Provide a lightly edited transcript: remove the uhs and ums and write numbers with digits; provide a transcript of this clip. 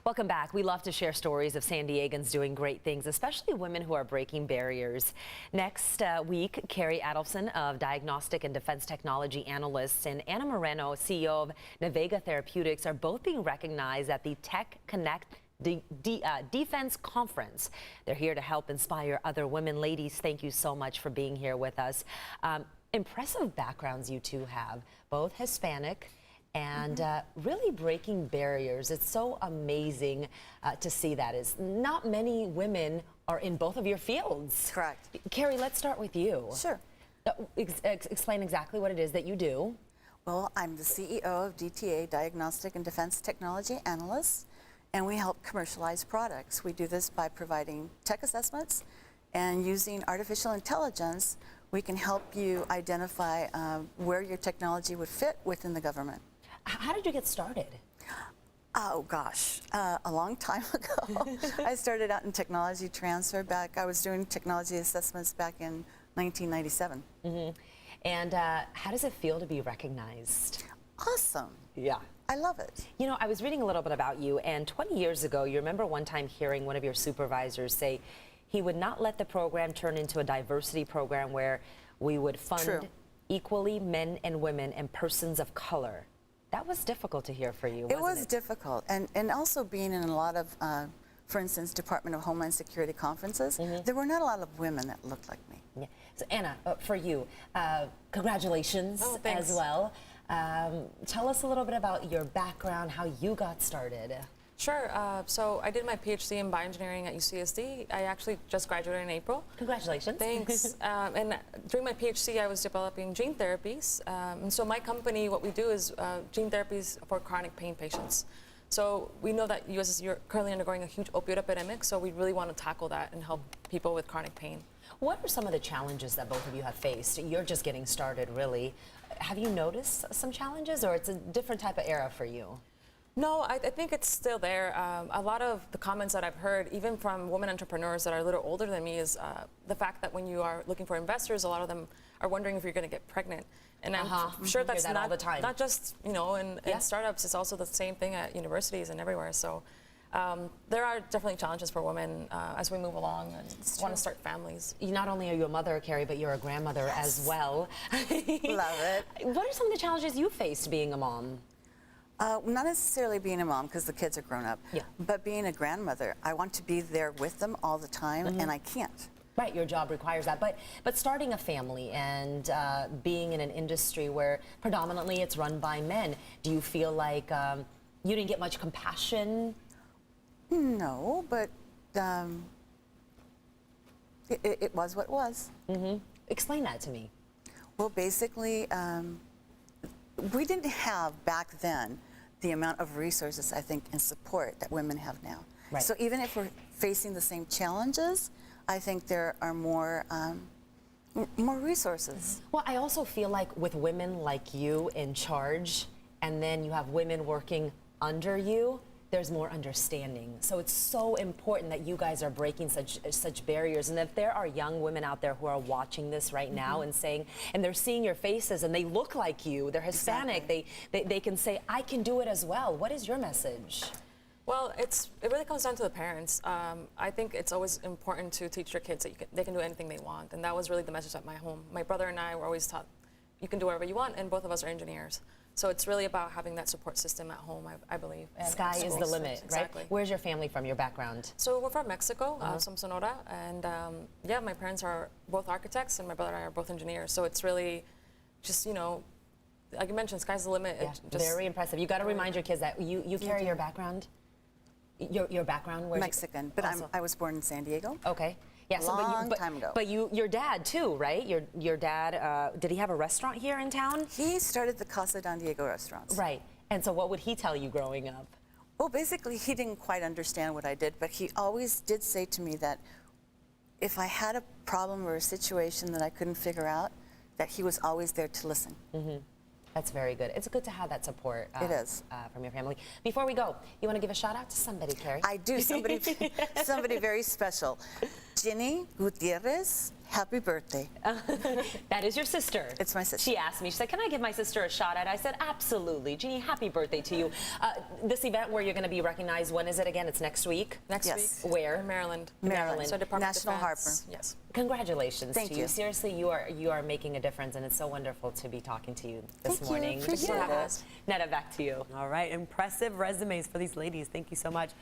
Welcome back. We love to share stories of San Diegans doing great things, especially women who are breaking barriers. Next week, Carey Adolfsson of Diagnostic and Defense Technology Analysts and Ana Moreno, CEO of Navega Therapeutics, are both being recognized at the TechConnect Defense Conference. They're here to help inspire other women. Ladies, thank you so much for being here with us. Impressive backgrounds you two have, both Hispanic and really breaking barriers. It's so amazing to see that. Not many women are in both of your fields. Correct. Carey, let's start with you. Sure. Explain exactly what it is that you do. Well, I'm the CEO of DTA, Diagnostic and Defense Technology Analysts, and we help commercialize products. We do this by providing tech assessments, and using artificial intelligence, we can help you identify where your technology would fit within the government. How did you get started? Oh gosh, a long time ago. I started out in technology transfer I was doing technology assessments back in 1997. Mm-hmm. And how does it feel to be recognized? Awesome. Yeah. I love it. You know, I was reading a little bit about you, and 20 years ago, you remember one time hearing one of your supervisors say he would not let the program turn into a diversity program where we would fund equally men and women and persons of color. That was difficult to hear for you, wasn't it? It was difficult, and also being in a lot of, for instance, Department of Homeland Security conferences, there were not a lot of women that looked like me. Yeah. So Anna, for you, congratulations as well. Tell us a little bit about your background, how you got started. Sure. So I did my PhD in bioengineering at UCSD. I actually just graduated in April. Congratulations. Thanks. And during my PhD, I was developing gene therapies. And so my company, what we do is gene therapies for chronic pain patients. So we know that U.S. is currently undergoing a huge opioid epidemic, so we really want to tackle that and help people with chronic pain. What are some of the challenges that both of you have faced? You're just getting started, really. Have you noticed some challenges, or it's a different type of era for you? No, I think it's still there. A lot of the comments that I've heard, even from women entrepreneurs that are a little older than me, is the fact that when you are looking for investors, a lot of them are wondering if you're going to get pregnant. And I'm sure that's all the time. Not just, you know, in startups, it's also the same thing at universities and everywhere. So there are definitely challenges for women as we move along and want to start families. Not only are you a mother, Carey, but you're a grandmother as well. Love it. What are some of the challenges you faced being a mom? Not necessarily being a mom, because the kids are grown up, but being a grandmother. I want to be there with them all the time, and I can't. Right, your job requires that. But starting a family and being in an industry where predominantly it's run by men, do you feel like you didn't get much compassion? No, but it was what it was. Explain that to me. Well, basically, we didn't have back then the amount of resources, I think, and support that women have now. Right. So even if we're facing the same challenges, I think there are more resources. Well, I also feel like with women like you in charge, and then you have women working under you, there's more understanding. So it's so important that you guys are breaking such barriers. And if there are young women out there who are watching this right now and saying, and they're seeing your faces and they look like you, they're Hispanic, they can say, I can do it as well. What is your message? Well, it really comes down to the parents. I think it's always important to teach your kids that they can do anything they want. And that was really the message at my home. My brother and I were always taught, you can do whatever you want, and both of us are engineers. So it's really about having that support system at home, I believe. Sky is the limit, exactly. Right? Where's your family from, your background? So we're from Mexico, from Sonora, and yeah, my parents are both architects, and my brother and I are both engineers. So it's really just, you know, like you mentioned, sky's the limit. Yeah, very impressive. You got to remind your kids that you carry your background. Your background? Mexican, but I was born in San Diego. Okay. Yeah, long time ago. But your dad too, right? Your dad, did he have a restaurant here in town? He started the Casa Don Diego restaurants. Right. And so what would he tell you growing up? Well, basically, he didn't quite understand what I did, but he always did say to me that if I had a problem or a situation that I couldn't figure out, that he was always there to listen. That's very good. It's good to have that support. It is. From your family. Before we go, you want to give a shout out to somebody, Carey? I do. Somebody very special. Ginny Gutierrez, happy birthday. That is your sister. It's my sister. She asked me, she said, can I give my sister a shot at it? I said, absolutely. Jeannie, happy birthday to you. This event where you're going to be recognized, when is it again? It's next week? Next Yes. week. Where? In Maryland. Maryland. So Department National of Defense. Harbor. Yes. Congratulations Thank to you. you. Seriously, you are making a difference, and it's so wonderful to be talking to you this Thank you. morning. Appreciate it. Netta, back to you. All right, impressive resumes for these ladies. Thank you so much.